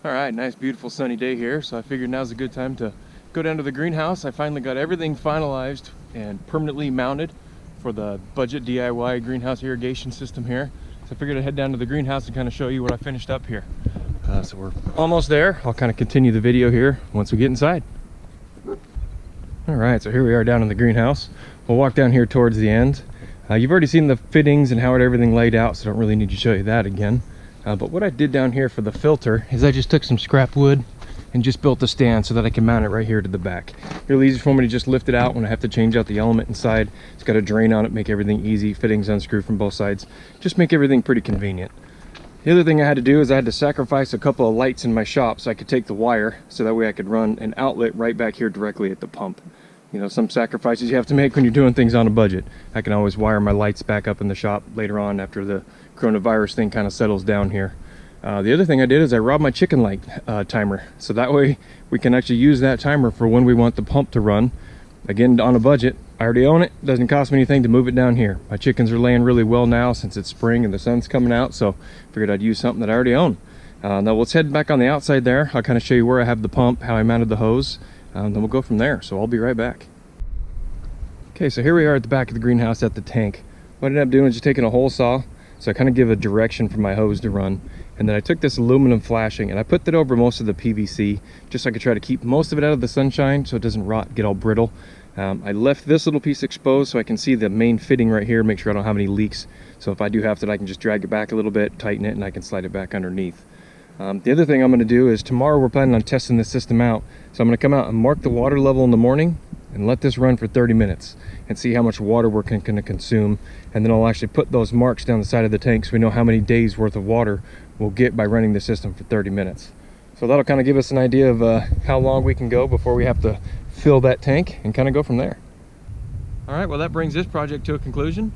All right, nice beautiful sunny day here, so I figured now's a good time to go down to the greenhouse. I finally got everything finalized and permanently mounted for the budget DIY greenhouse irrigation system here. So I figured I'd head down to the greenhouse and kind of show you what I finished up here. So we're almost there. I'll kind of continue the video here once we get inside. All right, so here we are down in the greenhouse. We'll walk down here towards the end. You've already seen the fittings and how everything laid out, so I don't really need to show you that again. But what I did down here for the filter is I just took some scrap wood and just built a stand so that I can mount it right here to the back. Really easy for me to just lift it out when I have to change out the element inside. It's got a drain on it, make everything easy. Fittings unscrew from both sides. Just make everything pretty convenient. The other thing I had to do is I had to sacrifice a couple of lights in my shop so I could take the wire so that way I could run an outlet right back here directly at the pump. You know, some sacrifices you have to make when you're doing things on a budget. I can always wire my lights back up in the shop later on after the coronavirus thing kind of settles down here. The other thing I did is I robbed my chicken light timer, so that way we can actually use that timer for when we want the pump to run. Again, on a budget. I already own it. Doesn't cost me anything to move it down here. My chickens are laying really well now since it's spring and the sun's coming out, so figured I'd use something that I already own. Now let's head back on the outside there. I'll kind of show you where I have the pump, how I mounted the hose, then we'll go from there. So I'll be right back. Okay, so here we are at the back of the greenhouse at the tank. What I ended up doing is just taking a hole saw, so I kind of give a direction for my hose to run. And then I took this aluminum flashing and I put that over most of the PVC, just so I could try to keep most of it out of the sunshine so it doesn't rot, get all brittle. I left this little piece exposed so I can see the main fitting right here, make sure I don't have any leaks. So if I do have to, I can just drag it back a little bit, tighten it, and I can slide it back underneath. The other thing I'm going to do is tomorrow we're planning on testing this system out. So I'm going to come out and mark the water level in the morning and let this run for 30 minutes and see how much water we're going to consume. And then I'll actually put those marks down the side of the tank so we know how many days worth of water we'll get by running the system for 30 minutes. So that'll kind of give us an idea of how long we can go before we have to fill that tank and kind of go from there. All right, well, that brings this project to a conclusion.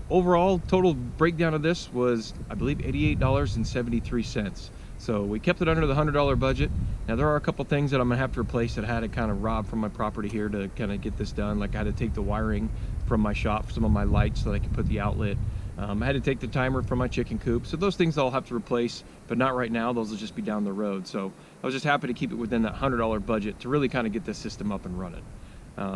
Overall, total breakdown of this was, I believe, $88.73. So we kept it under the $100 budget. Now there are a couple things that I'm gonna have to replace that I had to kind of rob from my property here to kind of get this done. Like I had to take the wiring from my shop, some of my lights so that I could put the outlet. I had to take the timer from my chicken coop. So those things I'll have to replace, but not right now. Those will just be down the road. So I was just happy to keep it within that $100 budget to really kind of get this system up and running.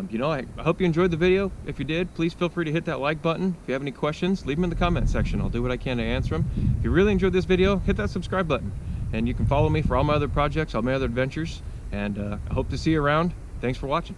You know, I hope you enjoyed the video. If you did, please feel free to hit that like button. If you have any questions, leave them in the comment section. I'll do what I can to answer them. If you really enjoyed this video, hit that subscribe button. And you can follow me for all my other projects, all my other adventures. And I hope to see you around. Thanks for watching.